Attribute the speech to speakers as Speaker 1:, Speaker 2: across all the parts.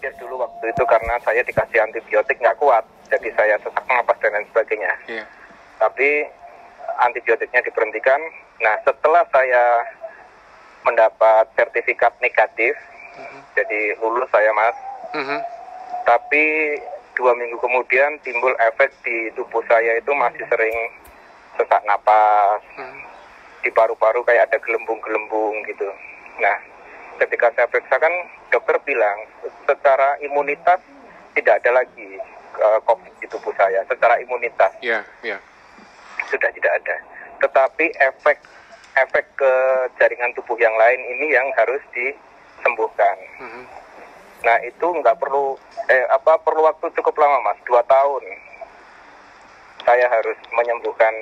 Speaker 1: berpikir dulu waktu itu karena saya dikasih antibiotik nggak kuat, jadi saya sesak napas dan lain sebagainya.
Speaker 2: Iya.
Speaker 1: Tapi antibiotiknya diberhentikan. Nah, setelah saya mendapat sertifikat negatif, jadi lulus saya, Mas. Tapi 2 minggu kemudian timbul efek di tubuh saya itu masih sering sesak napas, di paru-paru kayak ada gelembung-gelembung gitu. Nah, ketika saya periksa kan dokter bilang secara imunitas tidak ada lagi COVID di tubuh saya. Secara imunitas sudah tidak ada. Tetapi efek ke jaringan tubuh yang lain ini yang harus disembuhkan. Nah, itu nggak perlu perlu waktu cukup lama, Mas, 2 tahun. Saya harus menyembuhkan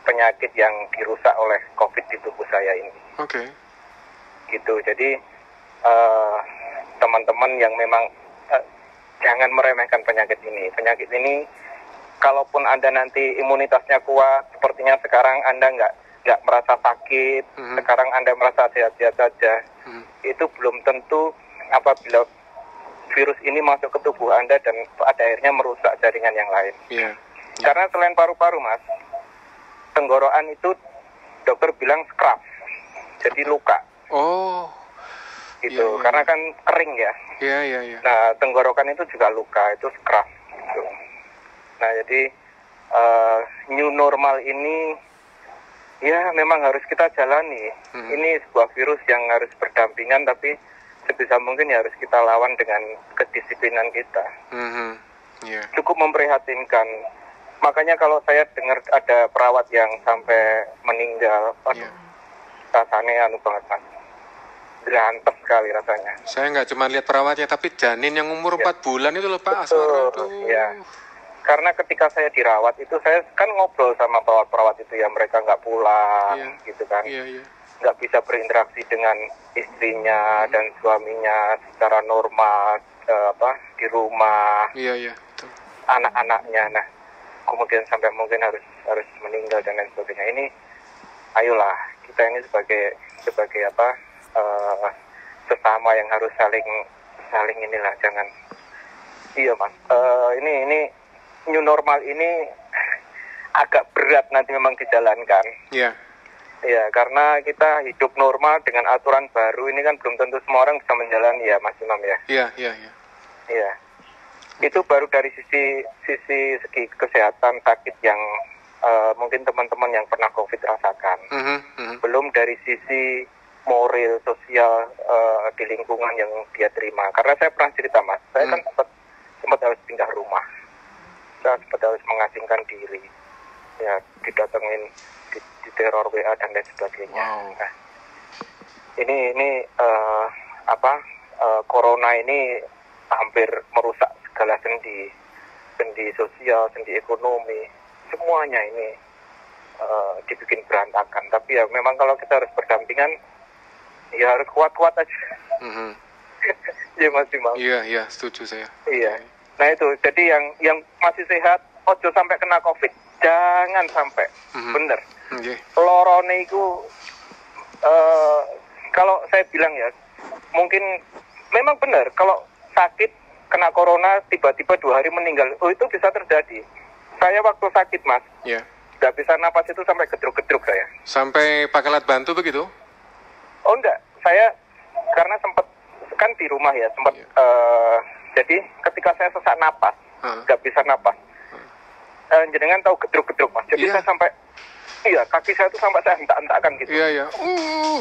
Speaker 1: penyakit yang dirusak oleh COVID di tubuh saya ini.
Speaker 2: Oke.
Speaker 1: Gitu. Jadi teman-teman yang memang jangan meremehkan penyakit ini. Penyakit ini, kalaupun Anda nanti imunitasnya kuat, sepertinya sekarang Anda nggak merasa sakit, sekarang Anda merasa sehat-sehat saja, itu belum tentu apabila virus ini masuk ke tubuh Anda dan pada akhirnya merusak jaringan yang lain. Karena selain paru-paru, Mas, tenggorokan itu dokter bilang scrap, jadi luka.
Speaker 2: Oh.
Speaker 1: Gitu, karena kan kering ya.
Speaker 2: Iya.
Speaker 1: Nah, tenggorokan itu juga luka, itu scrap. Gitu. Nah, jadi new normal ini ya memang harus kita jalani. Ini sebuah virus yang harus berdampingan, tapi sebisa mungkin ya harus kita lawan dengan kedisiplinan kita. Cukup memprihatinkan. Makanya kalau saya dengar ada perawat yang sampai meninggal, rasanya anu banget, Mas. Berantes sekali rasanya.
Speaker 2: Saya nggak cuma lihat perawatnya, tapi janin yang umur 4 bulan itu loh, Pak.
Speaker 1: Ya. Karena ketika saya dirawat itu saya kan ngobrol sama perawat-perawat itu ya, mereka nggak pulang, gitu kan. Nggak bisa berinteraksi dengan istrinya dan suaminya secara normal, di rumah. Anak-anaknya. Nah, kemudian sampai mungkin harus meninggal dan lain sebagainya. Ini ayolah kita ini sebagai sesama yang harus saling inilah, jangan. Iya, Mas, ini new normal ini agak berat nanti memang dijalankan. Ya, karena kita hidup normal dengan aturan baru ini kan belum tentu semua orang bisa menjalani ya, Mas Imam ya. Iya. Itu baru dari sisi segi kesehatan sakit yang mungkin teman-teman yang pernah COVID rasakan. Belum dari sisi moral, sosial di lingkungan yang dia terima. Karena saya pernah cerita, Mas, saya kan sempat harus pindah rumah. Saya sempat harus mengasingkan diri. Ya, didatengin, di teror WA dan lain sebagainya. Nah, ini corona ini hampir merusak segala sendi sosial, sendi ekonomi, semuanya ini dibikin berantakan. Tapi ya memang kalau kita harus berdampingan, ya harus kuat-kuat aja. Ya, Mas Imam.
Speaker 2: Iya, setuju saya.
Speaker 1: Iya. Nah itu, jadi yang masih sehat, ojo sampai kena COVID, jangan sampai. Bener. Lorone itu, kalau saya bilang ya, mungkin memang benar kalau sakit kena corona tiba-tiba 2 hari meninggal, itu bisa terjadi. Saya waktu sakit, Mas, nggak bisa napas itu sampai gedruk-gedruk saya.
Speaker 2: Sampai pakai alat bantu begitu?
Speaker 1: Oh enggak, saya karena sempat kan di rumah ya, sempat jadi ketika saya sesak napas, nggak bisa napas. Jenengan tahu gedruk-gedruk, Mas. Jadi saya sampai, kaki saya tuh sampai saya hentak-hentakan gitu.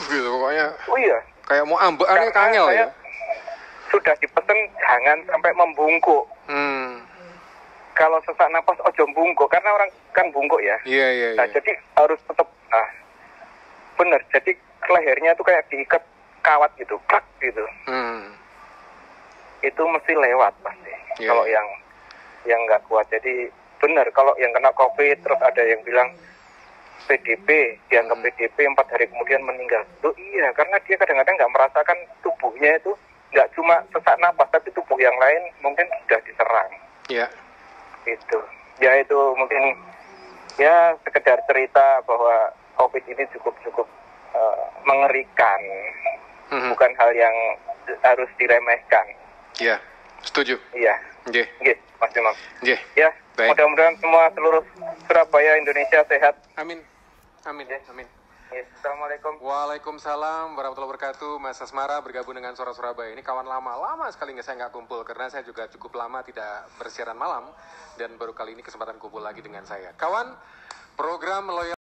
Speaker 2: Gitu pokoknya.
Speaker 1: Kayak
Speaker 2: mau ambekan kangel ya.
Speaker 1: Sudah dipesen jangan sampai membungkuk. Kalau sesak napas ojo bungkuk, karena orang kan bungkuk ya. Nah, jadi harus tetap, bener. Jadi lehernya tuh kayak diikat kawat gitu, klak gitu. Itu mesti lewat pasti. Kalau yang nggak kuat. Jadi benar, kalau yang kena COVID terus ada yang bilang PDP, dianggap PDP 4 hari kemudian meninggal. Loh iya, karena dia kadang-kadang nggak merasakan tubuhnya itu nggak cuma sesak napas, tapi tubuh yang lain mungkin sudah diserang. Itu. Ya itu mungkin ya sekedar cerita bahwa COVID ini cukup mengerikan. Bukan hal yang harus diremehkan.
Speaker 2: Setuju.
Speaker 1: Iya.
Speaker 2: Nggih.
Speaker 1: Nggih, Mas Imam.
Speaker 2: Nggih.
Speaker 1: Ya,
Speaker 2: Baik.
Speaker 1: mudah-mudahan semua seluruh Surabaya Indonesia sehat.
Speaker 2: Amin. Amin.
Speaker 1: Nggih.
Speaker 2: Amin.
Speaker 1: Yes, Assalamualaikum.
Speaker 2: Waalaikumsalam warahmatullahi wabarakatuh. Mas Asmara bergabung dengan Suara Surabaya. Ini kawan lama sekali saya nggak kumpul karena saya juga cukup lama tidak bersiaran malam dan baru kali ini kesempatan kumpul lagi dengan saya. Kawan, program loyal